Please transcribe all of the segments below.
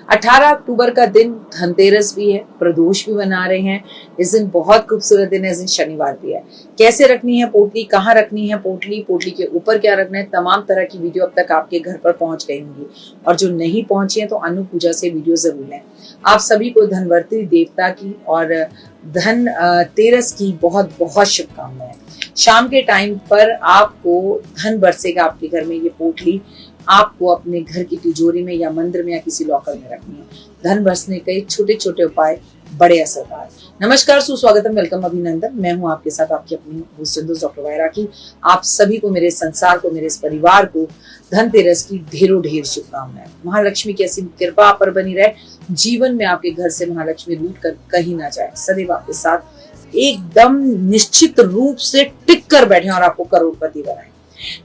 18 अक्टूबर का दिन धनतेरस भी है, प्रदोष भी मना रहे हैं। इस दिन बहुत खूबसूरत दिन है, इस दिन शनिवार भी है। कैसे रखनी है पोटली, कहाँ रखनी है पोटली, पोटली के ऊपर क्या रखना है, तमाम तरह की वीडियो अब तक आपके घर पर पहुंच गई होंगी। और जो नहीं पहुंची है तो अनु पूजा से वीडियो जरूर लें। आप सभी को धनवंतरी देवता की और धन तेरस की बहुत बहुत शुभकामनाएं। शाम के टाइम पर आपको धन बरसेगा आपके घर में। ये पोटली आपको अपने घर की तिजोरी में या मंदिर में या किसी लॉकर में रखनी है। धन बरसने के छोटे छोटे उपाय बड़े असरदार। नमस्कार, सुस्वागतम, वेलकम, अभिनंदन। मैं हूं आपके साथ आपकी अपनी डॉक्टर वायरा की। आप सभी को, मेरे संसार को, मेरे इस परिवार को धनतेरस की ढेरों ढेर शुभकामनाएं। महालक्ष्मी की ऐसी कृपा आप पर बनी रहे, जीवन में आपके घर से महालक्ष्मी रूठ कर कहीं ना जाए, सदैव आपके साथ एकदम निश्चित रूप से टिक कर बैठे और आपको करोड़पति बनाए।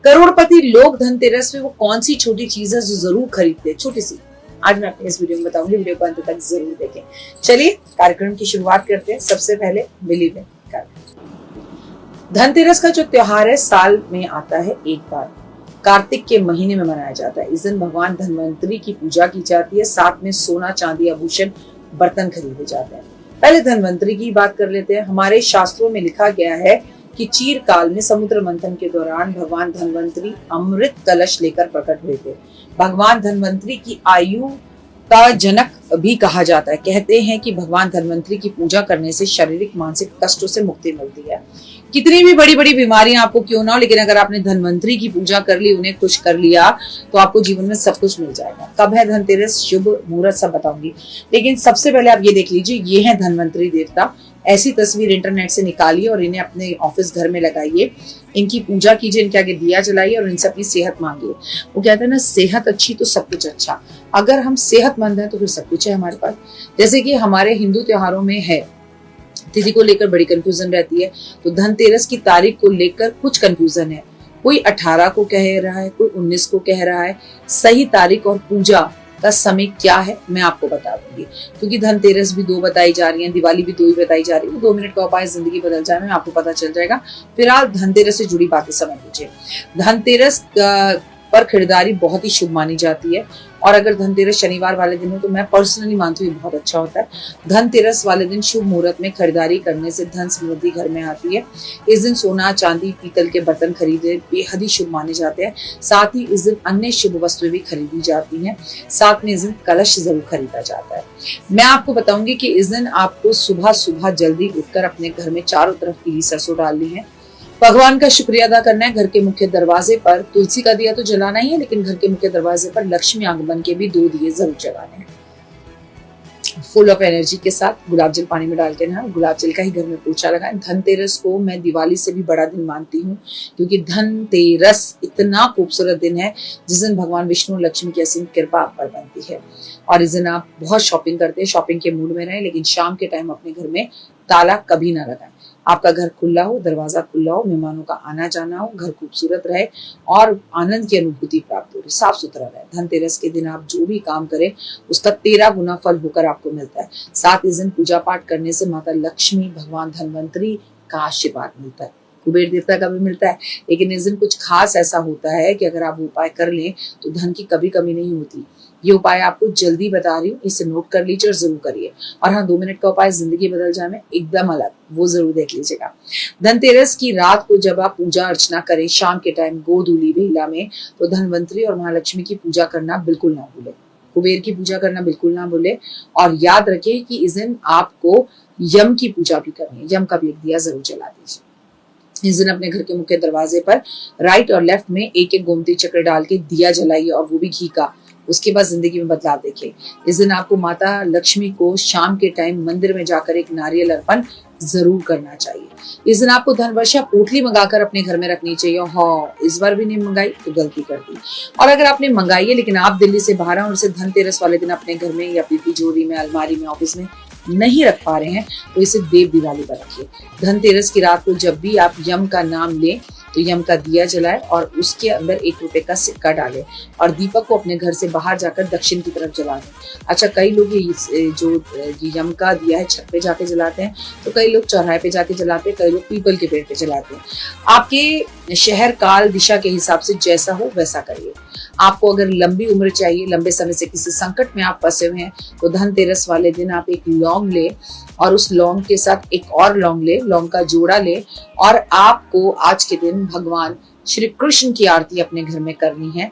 करोड़पति लोग धनतेरस में वो कौन सी छोटी चीज है जो जरूर खरीदते हैं, छोटी सी, आज मैं अपने इस वीडियो में बताऊंगी। वीडियो को अंत तक जरूर देखें। चलिए कार्यक्रम की शुरुआत करते हैं। सबसे पहले मिली में धनतेरस का जो त्योहार है साल में आता है एक बार, कार्तिक के महीने में मनाया जाता है। इस दिन भगवान धनवंतरी की पूजा की जाती है, साथ में सोना, चांदी, आभूषण, बर्तन खरीदे जाते हैं। पहले धनवंतरी की बात कर लेते हैं। हमारे शास्त्रों में लिखा गया है कि चीर काल में समुद्र मंथन के दौरान भगवान धनवंतरी अमृत कलश लेकर प्रकट हुए थे। भगवान धनवंतरी की आयु का जनक भी कहा जाता है। कहते हैं कि भगवान धनवंतरी की पूजा करने से शारीरिक मानसिक कष्टों से मुक्ति मिलती है। कितनी भी बड़ी बड़ी बीमारियां आपको क्यों ना हो, लेकिन अगर आपने धनवंतरी की पूजा कर ली, उन्हें खुश कर लिया, तो आपको जीवन में सब कुछ मिल जाएगा। कब है धनतेरस, शुभ मुहूर्त सब बताऊंगी, लेकिन सबसे पहले आप ये देख लीजिए, ये है धनवंतरी देवता। ऐसी तस्वीर इंटरनेट से निकालिए और इन्हें अपने ऑफिस घर में लगाइए, इनकी पूजा कीजिए, इनके आगे दिया जलाइए और इनसे अपनी सेहत मांगिए। वो कहते हैं ना, सेहत अच्छी तो सब कुछ अच्छा। अगर हम सेहतमंद हैं तो फिर सब कुछ है हमारे पास। जैसे कि हमारे हिंदू त्योहारों में है, तिथि को लेकर बड़ी कंफ्यूजन रहती है, तो धनतेरस की तारीख को लेकर कुछ कंफ्यूजन है। कोई 18 को कह रहा है, कोई 19 को कह रहा है। सही तारीख और पूजा का समय क्या है मैं आपको बता दूंगी, क्योंकि धनतेरस भी 2 बताई जा रही है, दिवाली भी 2 ही बताई जा रही है। 2 मिनट का उपाय जिंदगी बदल जाए में आपको पता चल जाएगा। फिलहाल धनतेरस से जुड़ी बातें समझ लीजिए। धनतेरस पर खरीदारी बहुत ही शुभ मानी जाती है, और अगर धनतेरस शनिवार वाले दिन हो तो मैं पर्सनली मानती हूँ बहुत अच्छा होता है। धनतेरस वाले दिन शुभ मुहूर्त में खरीदारी करने से धन समृद्धि घर में आती है। इस दिन सोना, चांदी, पीतल के बर्तन खरीदे बेहद ही शुभ माने जाते हैं। साथ ही इस दिन अन्य शुभ वस्तुएं भी खरीदी जाती हैं। साथ में इस दिन कलश जरूर खरीदा जाता है। मैं आपको बताऊंगी कि इस दिन आपको सुबह सुबह जल्दी उठकर अपने घर में चारों तरफ पीली सरसों डालनी है। भगवान का शुक्रिया अदा करना है। घर के मुख्य दरवाजे पर तुलसी का दिया तो जलाना ही है, लेकिन घर के मुख्य दरवाजे पर लक्ष्मी आगमन के भी 2 दिए जरूर जलाने हैं। फुल ऑफ एनर्जी के साथ गुलाब जल पानी में डाल के ना, गुलाब जल का ही घर में पोछा लगाएं। धनतेरस को मैं दिवाली से भी बड़ा दिन मानती हूँ, क्योंकि धनतेरस इतना खूबसूरत दिन है जिस दिन भगवान विष्णु लक्ष्मी की असीम कृपा आप पर बनती है। और इस दिन आप बहुत शॉपिंग करते हैं, शॉपिंग के मूड में रहें, लेकिन शाम के टाइम अपने घर में ताला कभी ना लगाएं। आपका घर खुला हो, दरवाजा खुला हो, मेहमानों का आना जाना हो, घर खूबसूरत रहे और आनंद की अनुभूति प्राप्त हो, साफ सुथरा रहे। धनतेरस के दिन आप जो भी काम करें उसका 13 गुना फल होकर आपको मिलता है। साथ इस दिन पूजा पाठ करने से माता लक्ष्मी, भगवान धनवंतरी का आशीर्वाद मिलता है। कुबेर देवता का भी मिलता है, लेकिन इस दिन कुछ खास ऐसा होता है कि अगर आप उपाय कर लें तो धन की कभी कमी नहीं होती। ये उपाय आपको जल्दी बता रही हूँ, इसे नोट कर लीजिए और जरूर करिए। और हाँ, 2 मिनट का उपाय जिंदगी बदल जाए में एकदम अलग, वो जरूर देख लीजिएगा। धनतेरस की रात को जब आप पूजा अर्चना करें शाम के टाइम गोधूली बेला में, तो धनवंतरी और महालक्ष्मी की पूजा करना बिल्कुल ना भूले, कुबेर की पूजा करना बिल्कुल ना भूले। और याद रखें कि इस दिन आपको यम की पूजा भी करनी है, यम का भी एक दिया जरूर जला दीजिए। इस दिन अपने घर के मुख्य दरवाजे पर राइट और लेफ्ट में एक एक गोमती चक्र डाल के दिया जलाइए, और वो भी घी का। उसके बाद जिंदगी में बदलाव देखिए। इस दिन आपको माता लक्ष्मी को शाम के टाइम मंदिर में जाकर एक नारियल अर्पण जरूर करना चाहिए। इस दिन आपको धन वर्षा पोटली मंगाकर अपने घर में रखनी चाहिए। हाँ, इस बार भी नहीं मंगाई तो गलती कर दी। और अगर आपने मंगाई है लेकिन आप दिल्ली से बाहर हैं और उसे धनतेरस वाले दिन अपने घर में या अपनी तिजोरी में, अलमारी में, ऑफिस में नहीं रख पा रहे हैं, तो इसे देव दिवाली पर रखिए। धनतेरस की रात को जब भी आप यम का नाम लें तो यम का दिया जलाए और उसके अंदर 1 रुपए का सिक्का डालें और दीपक को अपने घर से बाहर जाकर दक्षिण की तरफ जला दें। अच्छा, कई लोग ये जो यम का दिया है छत पे जाके जलाते हैं, तो कई लोग चौराहे पे जाके जलाते हैं, कई लोग पीपल के पेड़ पे जलाते हैं। आपके शहर काल दिशा के हिसाब से जैसा हो वैसा करिए। आपको अगर लंबी उम्र चाहिए, लंबे समय से किसी संकट में आप फंसे हुए हैं, तो धनतेरस वाले दिन आप एक लौंग ले और उस लौंग के साथ एक और लौंग ले, लौंग का जोड़ा ले, और आपको आज के दिन भगवान श्री कृष्ण की आरती अपने घर में करनी है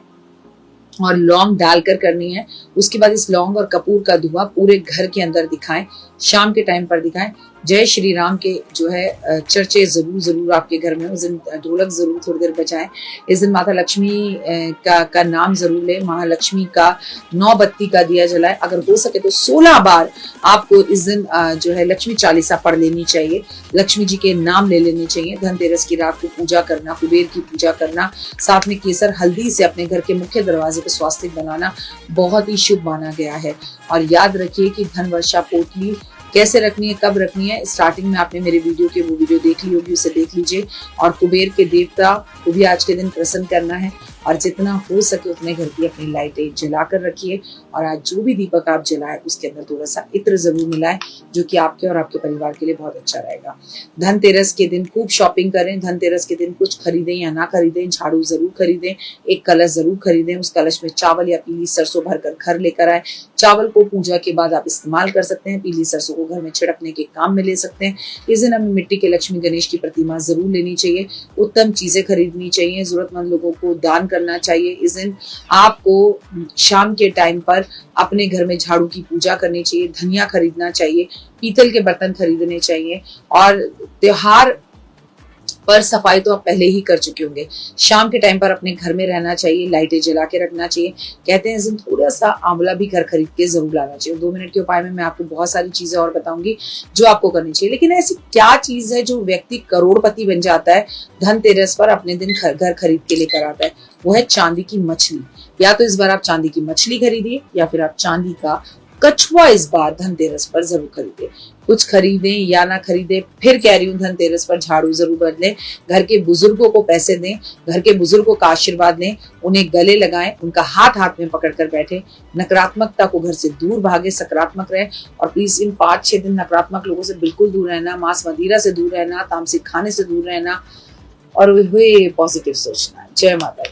और लौंग डालकर करनी है। उसके बाद इस लौंग और कपूर का धुआं पूरे घर के अंदर दिखाएं, शाम के टाइम पर दिखाएं। जय श्री राम के जो है चर्चे जरूर आपके घर में, उस दिन ढोलक जरूर थोड़ी देर बजाएं। इस दिन माता लक्ष्मी का नाम जरूर लें, महालक्ष्मी का 9 बत्ती का दिया जलाएं। अगर हो सके तो 16 बार आपको इस दिन जो है लक्ष्मी चालीसा पढ़ लेनी चाहिए, लक्ष्मी जी के नाम ले लेने चाहिए। धनतेरस की रात को पूजा करना, कुबेर की पूजा करना, साथ में केसर हल्दी से अपने घर के मुख्य दरवाजे पर स्वास्तिक बनाना बहुत ही शुभ माना गया है। और याद रखिए कि धन वर्षा पोटली कैसे रखनी है, कब रखनी है, स्टार्टिंग में आपने मेरे वीडियो की वो वीडियो देख ली होगी, उसे देख लीजिए। और कुबेर के देवता को भी आज के दिन प्रसन्न करना है और जितना हो सके उतने घर की अपनी लाइटें जला कर रखिए। और आज जो भी दीपक आप जलाएं उसके अंदर थोड़ा सा इत्र जरूर मिलाएं, जो कि आपके और आपके परिवार के लिए बहुत अच्छा रहेगा। धनतेरस के दिन खूब शॉपिंग करें। धनतेरस के दिन कुछ खरीदें या ना खरीदें, झाड़ू जरूर खरीदें, एक कलश जरूर खरीदें, उस कलश में चावल या पीली सरसों भरकर घर लेकर आए। चावल को पूजा के बाद आप इस्तेमाल कर सकते हैं, पीली सरसों को घर में छिड़कने के काम में ले सकते हैं। इस दिन हमें मिट्टी के लक्ष्मी गणेश की प्रतिमा जरूर लेनी चाहिए, उत्तम चीजें खरीदनी चाहिए, जरूरतमंद लोगों को दान करना चाहिए। इस दिन आपको शाम के टाइम पर अपने घर में झाड़ू की पूजा करनी चाहिए, धनिया खरीदना चाहिए, पीतल के बर्तन खरीदने चाहिए। और त्योहार पर सफाई तो आप पहले ही कर चुके होंगे। शाम के टाइम पर अपने घर में रहना चाहिए, लाइटें जला के रखना चाहिए। कहते हैं इस दिन थोड़ा सा आंवला भी घर खरीद के जरूर लाना चाहिए। 2 मिनट के उपाय में मैं आपको बहुत सारी चीजें और बताऊंगी जो आपको करनी चाहिए, लेकिन ऐसी क्या चीज है जो व्यक्ति करोड़पति बन जाता है धनतेरस पर अपने दिन घर खरीद के लेकर आता है? वो है चांदी की मछली। या तो इस बार आप चांदी की मछली खरीदिए या फिर आप चांदी का कछुआ इस बार धनतेरस पर जरूर खरीदें। कुछ खरीदें या ना खरीदें, फिर कह रही हूँ धनतेरस पर झाड़ू जरूर बदलें, घर के बुजुर्गों को पैसे दें, घर के बुजुर्गों का आशीर्वाद लें, उन्हें गले लगाएं, उनका हाथ हाथ में पकड़ कर बैठे। नकारात्मकता को घर से दूर भागे, सकारात्मक रहें। और प्लीज इन 5-6 दिन नकारात्मक लोगों से बिल्कुल दूर रहना, मांस मदिरा से दूर रहना, तामसिक खाने से दूर रहना और पॉजिटिव सोचना। जय माता दी।